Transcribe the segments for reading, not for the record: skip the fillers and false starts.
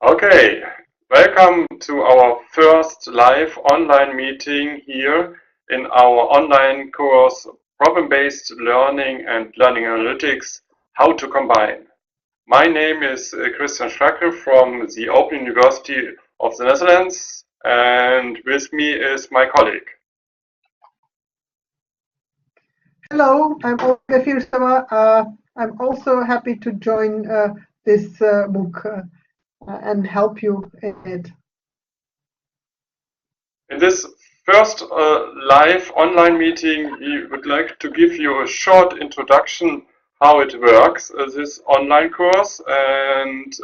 Okay, welcome to our first live online meeting here in our online course Problem-Based Learning and Learning Analytics, How to Combine. My name is Christian Stracke from the Open University of the Netherlands, and with me is my colleague. Hello, I'm Olga Firsova. I'm also happy to join this book and help you in it. In this first live online meeting, we would like to give you a short introduction how it works, this online course, and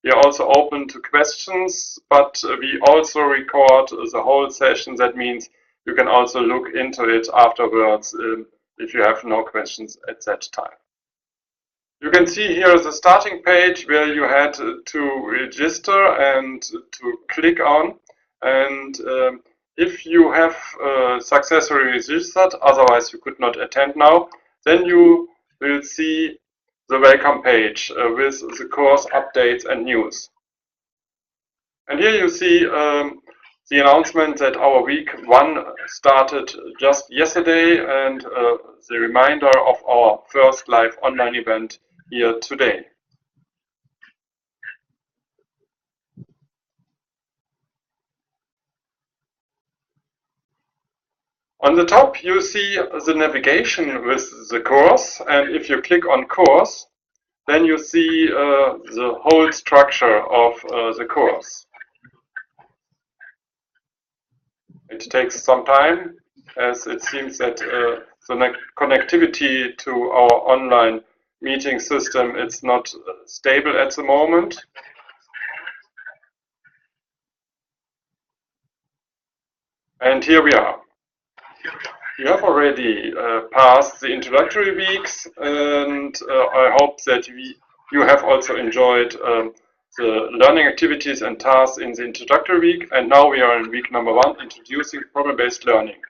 we are also open to questions, but we also record the whole session. That means you can also look into it afterwards if you have no questions at that time. You can see here the starting page where you had to register and to click on. And if you have successfully registered, otherwise you could not attend now, then you will see the welcome page with the course updates and news. And here you see the announcement that our week 1 started just yesterday, and the reminder of our first live online event here today. On the top you see the navigation with the course, and if you click on course, then you see the whole structure of the course. It takes some time, as it seems that the connectivity to our online meeting system is not stable at the moment. And here we are. You have already passed the introductory weeks, and I hope that you have also enjoyed the learning activities and tasks in the introductory week, and now we are in week number 1, introducing problem-based learning.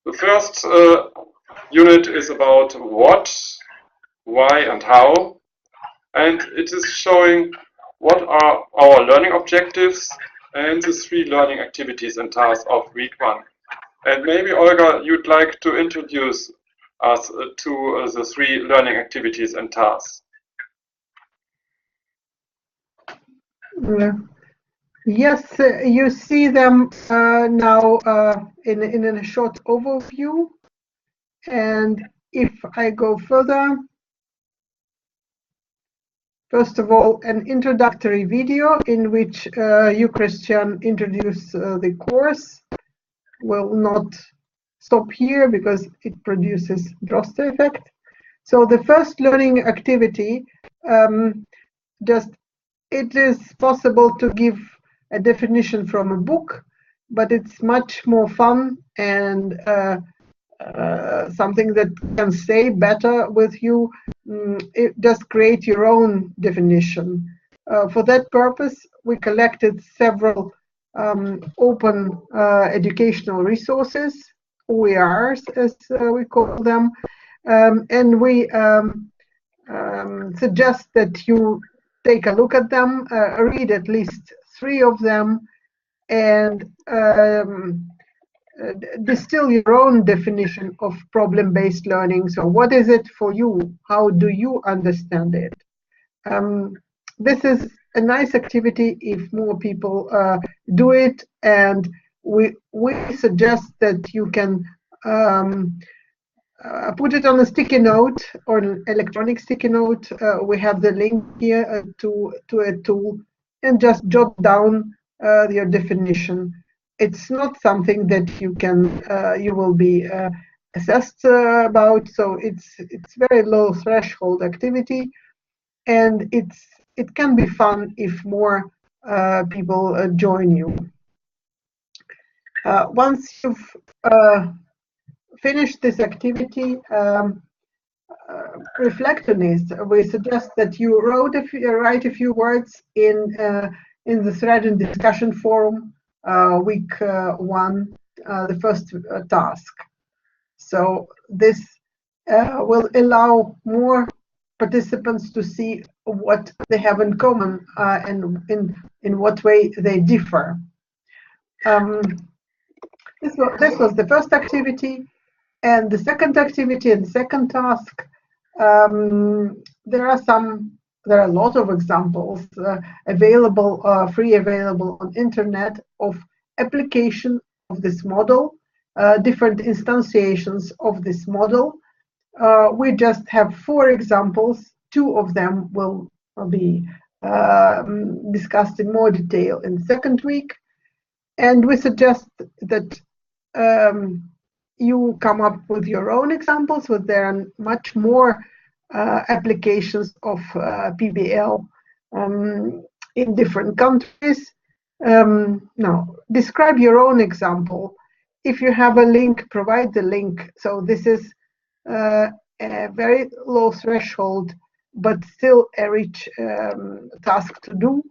The first unit is about what, why, and how, and it is showing what are our learning objectives and the 3 learning activities and tasks of week 1. And maybe, Olga, you'd like to introduce us to the 3 learning activities and tasks. Yes, you see them now in a short overview. And if I go further, first of all, an introductory video in which you, Christian, introduce the course. Will not stop here because it produces Droste effect. So the first learning activity, it is possible to give a definition from a book, but it's much more fun and something that can stay better with you. Just create your own definition. For that purpose, we collected several open educational resources, OERs as we call them, and we suggest that you take a look at them, read at least 3 of them, and distill your own definition of problem-based learning. So what is it for you? How do you understand it? This is a nice activity if more people do it, and we suggest that you can put it on a sticky note or an electronic sticky note. We have the link here to a tool, and just jot down your definition. It's not something that you will be assessed about, so it's very low threshold activity, and it can be fun if more people join you. Once you've finished this activity, reflect on it. We suggest that you write a few words in the thread and discussion forum, week 1, the first task. So this will allow more participants to see what they have in common and in what way they differ. This was the first activity, and the second activity and second task. There are a lot of examples available, free available on internet of application of this model, different instantiations of this model. We just have 4 examples. 2 of them will be discussed in more detail in the second week. And we suggest that you come up with your own examples, but there are much more applications of PBL in different countries. Now, describe your own example. If you have a link, provide the link. So this is a very low threshold, but still a rich task to do,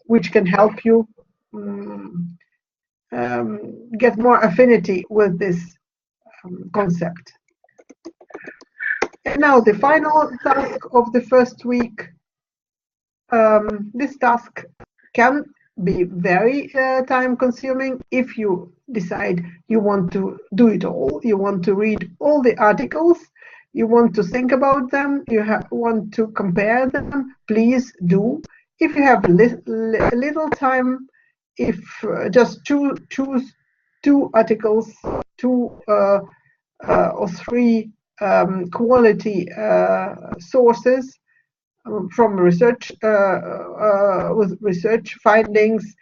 which can help you get more affinity with this concept. And now the final task of the first week. This task can be very time consuming if you decide you want to do it all. You want to read all the articles, you want to think about them, you want to compare them, please do. If you have little time, if just choose 2 articles, 2 or 3 quality sources from research, with research findings,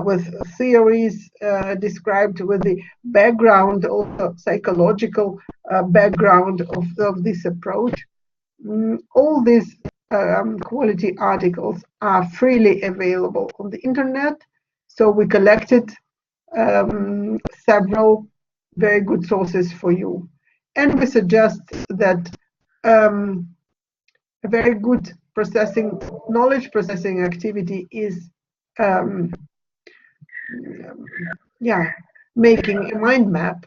with theories described, with the background, also psychological background of this approach. All these quality articles are freely available on the internet. So we collected several very good sources for you. And we suggest that a very good knowledge processing activity is making a mind map.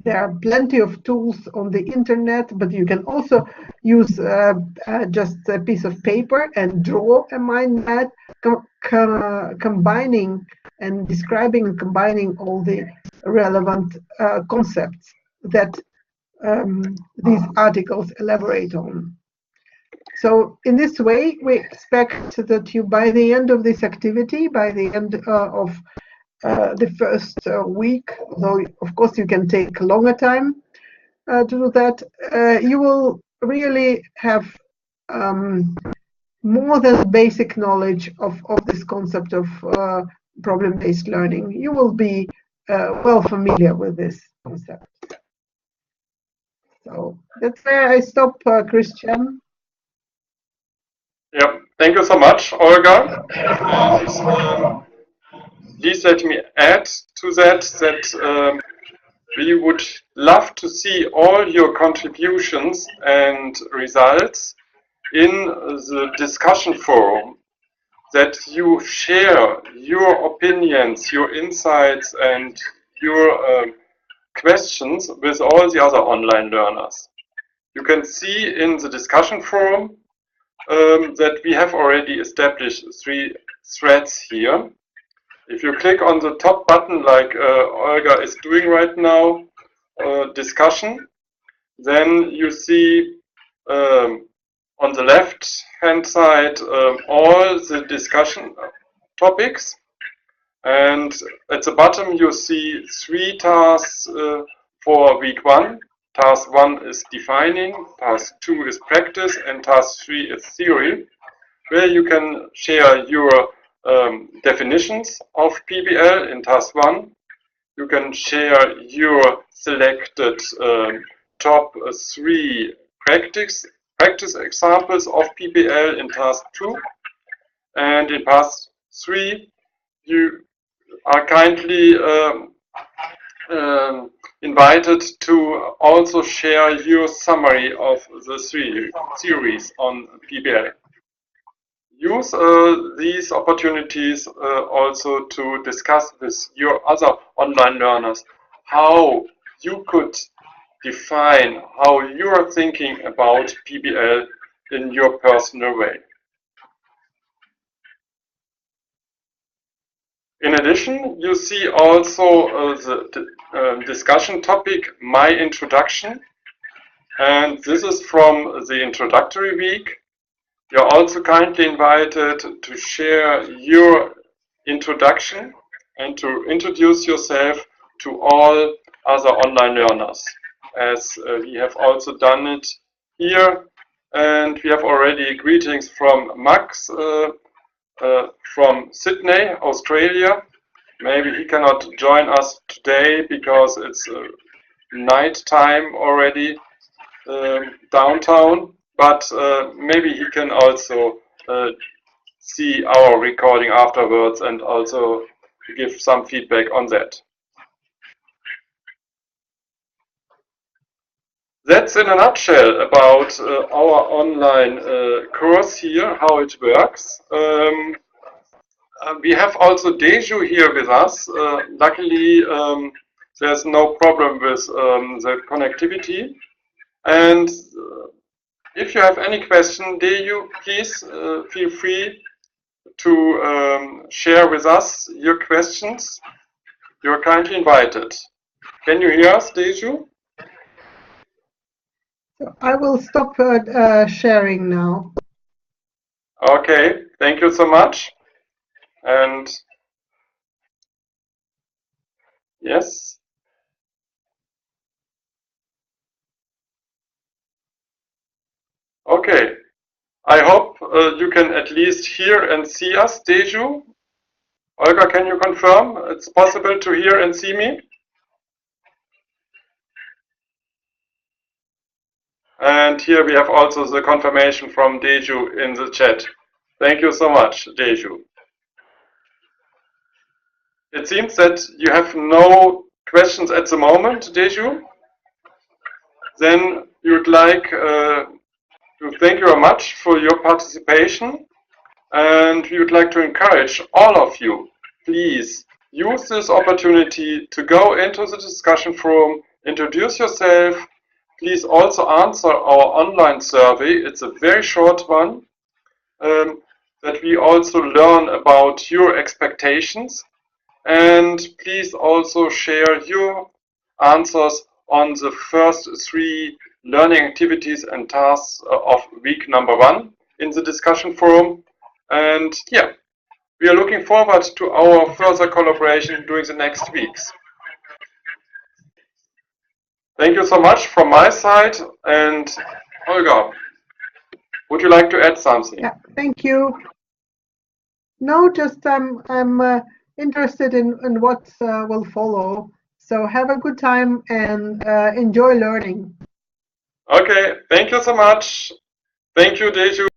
There are plenty of tools on the internet, but you can also use just a piece of paper and draw a mind map, combining and describing and combining all the relevant concepts that these articles elaborate on. So in this way, we expect that you, by the end of this activity, by the end of the first week, although of course you can take longer time to do that, you will really have more than basic knowledge of this concept of problem-based learning. You will be well familiar with this concept. So that's where I stop, Christian. Yeah, thank you so much, Olga. And, please let me add to that we would love to see all your contributions and results in the discussion forum, that you share your opinions, your insights, and your questions with all the other online learners. You can see in the discussion forum that we have already established 3 threads here. If you click on the top button, like Olga is doing right now, discussion, then you see on the left hand side all the discussion topics, and at the bottom you see 3 tasks for week 1. Task 1 is defining, task 2 is practice, and task 3 is theory, where you can share your definitions of PBL in task 1. You can share your selected top 3 practice examples of PBL in task 2. And in task 3, you are kindly invited to also share your summary of the 3 theories on PBL. Use these opportunities also to discuss with your other online learners how you could define how you are thinking about PBL in your personal way. In addition, you see also the discussion topic, My Introduction, and this is from the introductory week. You're also kindly invited to share your introduction and to introduce yourself to all other online learners, as we have also done it here. And we have already greetings from Max from Sydney, Australia. Maybe he cannot join us today because it's night time already downtown, but maybe he can also see our recording afterwards and also give some feedback on that. That's in a nutshell about our online course here, how it works. We have also Deju here with us. Luckily, there's no problem with the connectivity. And if you have any question, Deju, please feel free to share with us your questions. You're kindly invited. Can you hear us, Deju? I will stop sharing now. Okay, thank you so much. And yes. Okay. I hope you can at least hear and see us, Deju. Olga, can you confirm it's possible to hear and see me? And here we have also the confirmation from Deju in the chat. Thank you so much, Deju. It seems that you have no questions at the moment, Deju. Then we would like to thank you very much for your participation. And we would like to encourage all of you, please use this opportunity to go into the discussion forum, introduce yourself. Please also answer our online survey. It's a very short one, that we also learn about your expectations. And please also share your answers on the first 3 learning activities and tasks of week number 1 in the discussion forum. And yeah, we are looking forward to our further collaboration during the next weeks. Thank you so much from my side. And Olga, would you like to add something? Yeah, thank you. No, just I'm interested in what will follow. So have a good time and enjoy learning. Okay, thank you so much. Thank you, Deju.